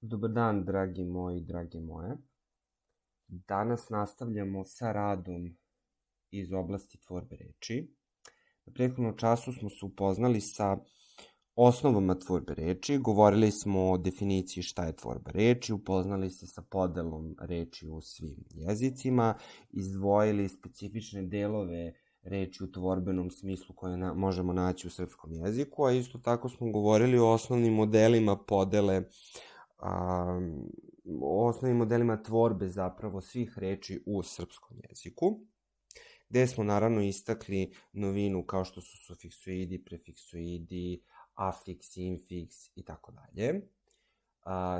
Dobar dan, dragi moji, drage moje. Danas nastavljamo sa radom iz oblasti tvorbe reči. Na prethodnom času smo se upoznali sa osnovama tvorbe reči, govorili smo o definiciji šta je tvorba reči, upoznali se sa podelom reči u svim jezicima, izdvojili specifične delove reči u tvorbenom smislu koje možemo naći u srpskom jeziku, a isto tako smo govorili o osnovnim modelima podele o osnovnim modelima tvorbe zapravo svih reči u srpskom jeziku, gde smo naravno istakli novinu kao što su sufiksoidi, prefiksoidi, afiks, infiks i tako dalje.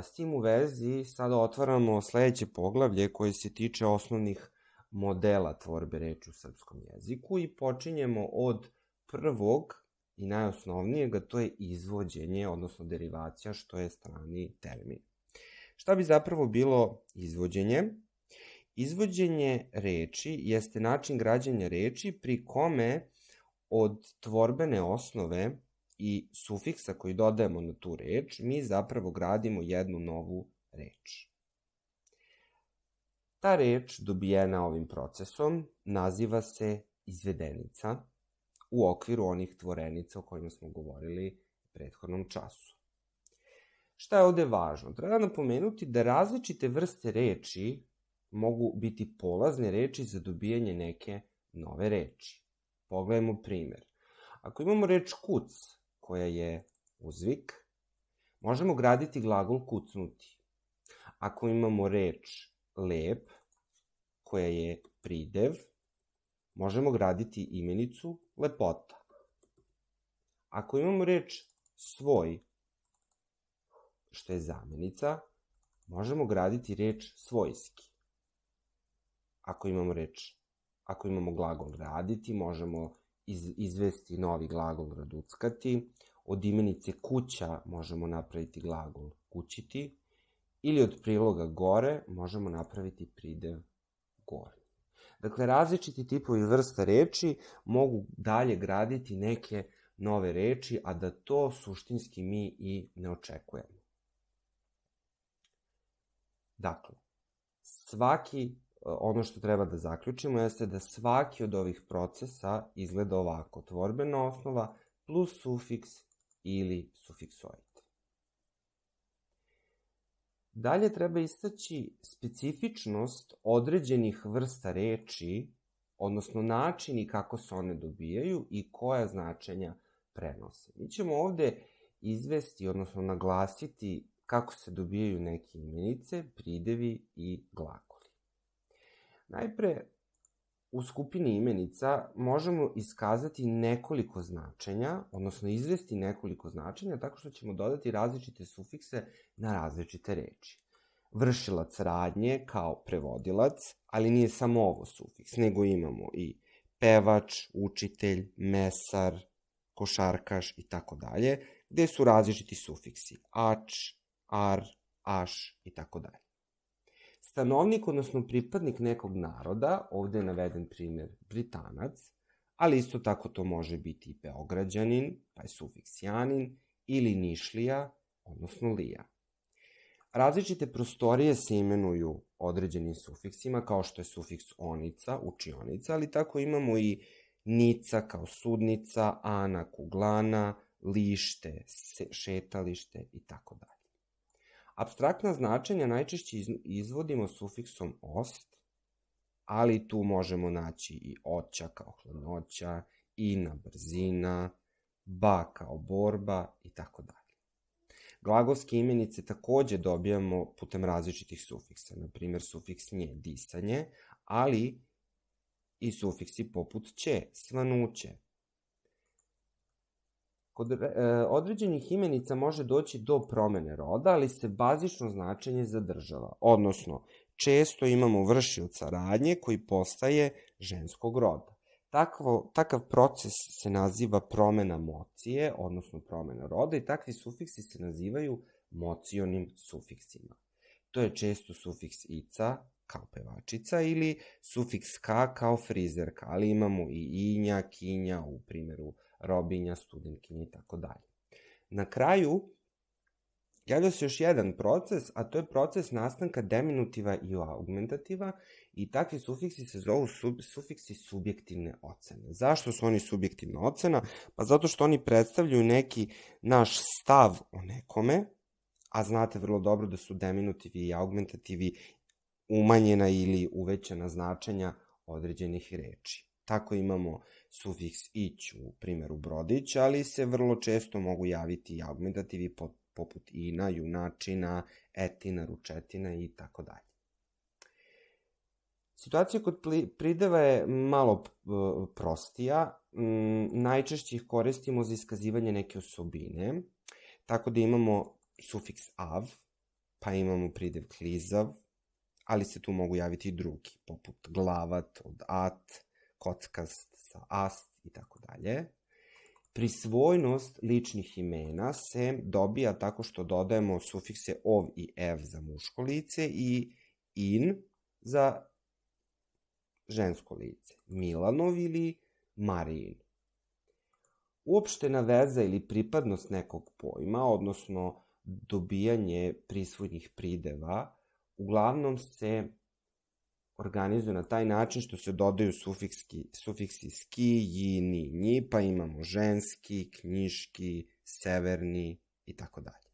S tim u vezi sada otvaramo sledeće poglavlje koje se tiče osnovnih modela tvorbe reči u srpskom jeziku i počinjemo od prvog i najosnovnijeg, a to je izvođenje, odnosno derivacija, što je strani termin. Šta bi zapravo bilo izvođenje? Izvođenje reči jeste način građenja reči pri kome od tvorbene osnove i sufiksa koji dodajemo na tu reč, mi zapravo gradimo jednu novu reč. Ta reč dobijena ovim procesom naziva se izvedenica u okviru onih tvorenica o kojima smo govorili u prethodnom času. Šta je ovde važno? Treba napomenuti da različite vrste reči mogu biti polazne reči za dobijanje neke nove reči. Pogledajmo primer. Ako imamo reč kuc, koja je uzvik, možemo graditi glagol kucnuti. Ako imamo reč lep, koja je pridev, možemo graditi imenicu lepota. Ako imamo reč svoj, što je zamenica, možemo graditi reč svojski. Ako imamo glagol raditi, možemo izvesti novi glagol raduckati. Od imenice kuća možemo napraviti glagol kućiti. Ili od priloga gore možemo napraviti pridev gornji. Dakle, različiti tipovi vrsta reči mogu dalje graditi neke nove reči, a da to suštinski mi i ne očekujemo. Dakle, ono što treba da zaključimo jeste da svaki od ovih procesa izgleda ovako: tvorbena osnova plus sufiks ili sufiksoid. Dalje treba istaći specifičnost određenih vrsta reči, odnosno načini kako se one dobijaju i koja značenja prenose. Mi ćemo ovde izvesti, odnosno naglasiti kako se dobijaju neke imenice, pridevi i glagoli. Najpre, u skupini imenica možemo iskazati nekoliko značenja, odnosno izvesti nekoliko značenja tako što ćemo dodati različite sufikse na različite reči. Vršilac radnje kao prevodilac, ali nije samo ovo sufiks, nego imamo i pevač, učitelj, mesar, košarkaš i tako dalje, gde su različiti sufiksi: ač, ar, aš i tako dalje. Stanovnik, odnosno pripadnik nekog naroda, ovde je naveden primer Britanac, ali isto tako to može biti i Beograđanin, pa je sufiks janin, ili Nišlija, odnosno lija. Različite prostorije se imenuju određenim sufiksima, kao što je sufiks onica, učionica, ali tako imamo i nica kao sudnica, ana kuglana, lište, šetalište i tako dalje. Apstraktna značenja najčešće izvodimo sufiksom ost, ali tu možemo naći i oća kao hladnoća, ina brzina, ba kao borba i tako dalje. Glagolske imenice takođe dobijamo putem različitih sufiksa, na primjer sufiks nje, disanje, ali i sufiksi poput će, svanuće. Kod određenih imenica može doći do promene roda, ali se bazično značenje zadržava. Odnosno, često imamo vršioca radnje koji postaje ženskog roda. Takav proces se naziva promena mocije, odnosno promena roda, i takvi sufiksi se nazivaju mocionim sufiksima. To je često sufiks ica, kao pevačica, ili sufiks ka kao frizerka, ali imamo i inja, kinja, u primjeru robinja, studentkinja i tako dalje. Na kraju, javlja se još jedan proces, a to je proces nastanka deminutiva i augmentativa i takvi sufiksi se zovu sufiksi subjektivne ocene. Zašto su oni subjektivna ocena? Pa zato što oni predstavljaju neki naš stav o nekome, a znate vrlo dobro da su deminutivi i augmentativi umanjena ili uvećana značenja određenih reči. Tako imamo sufiks ić u primjeru brodić, ali se vrlo često mogu javiti i augmentativi poput ina, junačina, etina, ručetina i tako dalje. Situacija kod prideva je malo prostija. Najčešće ih koristimo za iskazivanje neke osobine, tako da imamo sufiks av, pa imamo pridev klizav, ali se tu mogu javiti i drugi, poput glavat, od at, kockast sa ast i tako dalje. Prisvojnost ličnih imena se dobija tako što dodajemo sufikse ov i ev za muško lice i in za žensko lice. Milanov ili Marijin. Uopštena veza ili pripadnost nekog pojma, odnosno dobijanje prisvojnih prideva, uglavnom se organizuje na taj način što se dodaju sufiksi ski, ji, ni, nji, pa imamo ženski, knjiški, severni i tako dalje.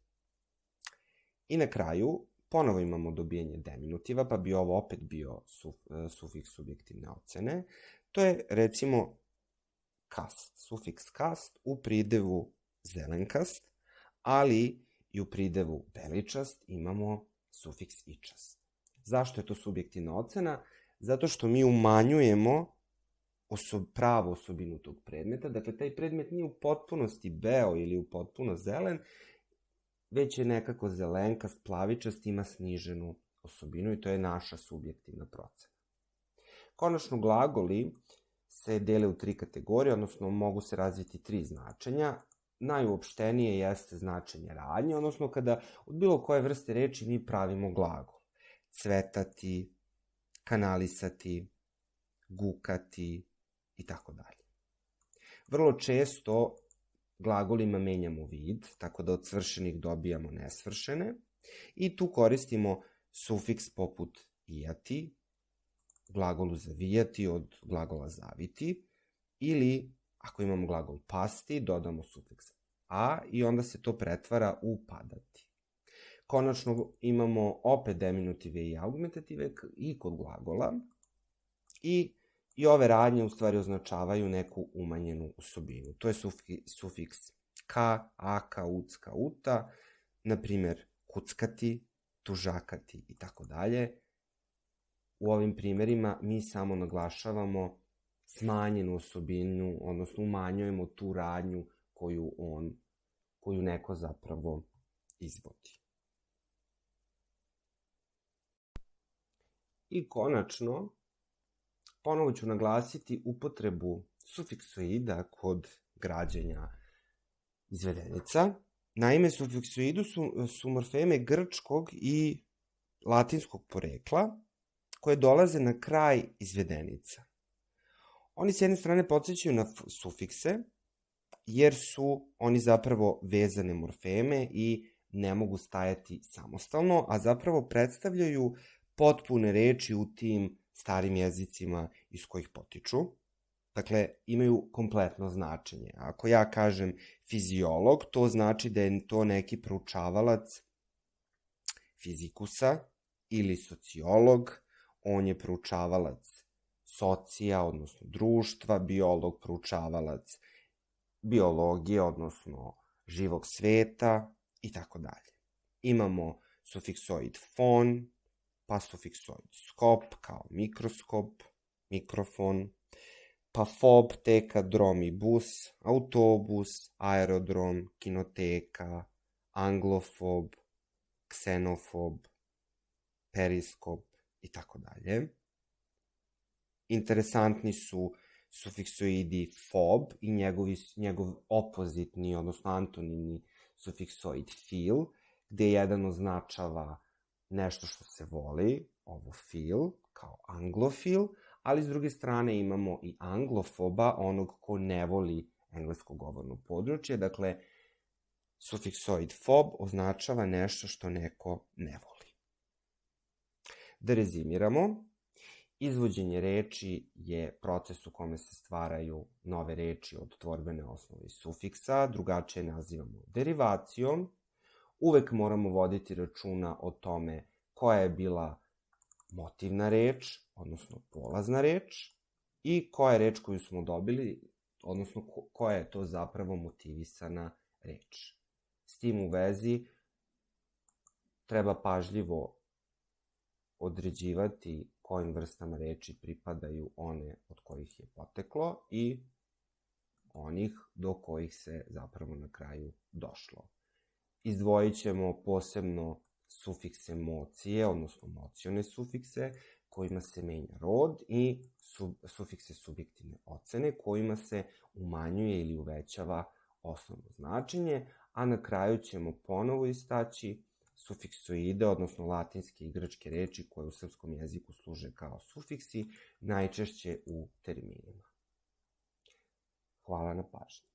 I na kraju, ponovo imamo dobijanje deminutiva, pa bi ovo opet bio sufiks subjektivne ocene. To je, recimo, kast, sufiks kast u pridevu zelenkast, ali i u pridevu beličast imamo sufiks ičast. Zašto je to subjektivna ocena? Zato što mi umanjujemo pravu osobinu tog predmeta. Dakle, taj predmet nije u potpunosti beo ili u potpuno zelen, već je nekako zelenkast, plavičast, ima sniženu osobinu i to je naša subjektivna procena. Konačno, glagoli se dele u 3 kategorije, odnosno mogu se razviti 3 značenja. Najuopštenije jeste značenje radnje, odnosno kada od bilo koje vrste reči mi pravimo glagol. Cvetati, kanalisati, gukati i tako dalje. Vrlo često glagolima menjamo vid, tako da od svršenih dobijamo nesvršene i tu koristimo sufiks poput ijati, glagolu zavijati od glagola zaviti, ili ako imamo glagol pasti, dodamo sufiks a i onda se to pretvara u padati. Konačno imamo opet deminutive i augmentative i kod glagola i ove radnje u stvari označavaju neku umanjenu osobinu. To je sufiks ka, aka, ucka, uta, na primjer kuckati, tužakati i tako dalje. U ovim primjerima mi samo naglašavamo smanjenu osobinu, odnosno umanjujemo tu radnju koju neko zapravo izvodi. I konačno, ponovo ću naglasiti upotrebu sufiksoida kod građenja izvedenica. Naime, sufiksoidu su morfeme grčkog i latinskog porekla koje dolaze na kraj izvedenica. Oni s jedne strane podsjećaju na sufikse, jer su oni zapravo vezane morfeme i ne mogu stajati samostalno, a zapravo predstavljaju potpune reči u tim starim jezicima iz kojih potiču. Dakle, imaju kompletno značenje. Ako ja kažem fiziolog, to znači da je to neki proučavalac fizikusa ili sociolog, on je proučavalac socija, odnosno društva, biolog, proučavalac biologije, odnosno živog sveta i tako dalje. Imamo sufiksoid fon, pa sufiksoid skop kao mikroskop, mikrofon, pa fob, teka, drom i bus, autobus, aerodrom, kinoteka, anglofob, ksenofob, periskop i tako dalje. Interesantni su sufiksoidi fob i njegov opozitni, odnosno antonimni sufiksoid fil, gde jedan označava nešto što se voli, ovo fil, kao anglofil, ali s druge strane imamo i anglofoba, onog ko ne voli englesko govorno područje. Dakle, Sufiksoid fob označava nešto što neko ne voli. Da rezimiramo, izvođenje reči je proces u kome se stvaraju nove reči od tvorbene osnove i sufiksa, drugačije nazivamo derivacijom. Uvek moramo voditi računa o tome koja je bila motivna reč, odnosno polazna reč, i koja je reč koju smo dobili, odnosno koja je to zapravo motivisana reč. S tim u vezi treba pažljivo određivati kojim vrstama reči pripadaju one od kojih je poteklo i onih do kojih se zapravo na kraju došlo. Izdvojit ćemo posebno sufikse mocije, odnosno mocione sufikse, kojima se menja rod, i sufikse subjektivne ocene, kojima se umanjuje ili uvećava osnovno značenje, a na kraju ćemo ponovo istaći sufiksoide, odnosno latinske i grčke reči koje u srpskom jeziku služe kao sufiksi, najčešće u terminima. Hvala na pažnji.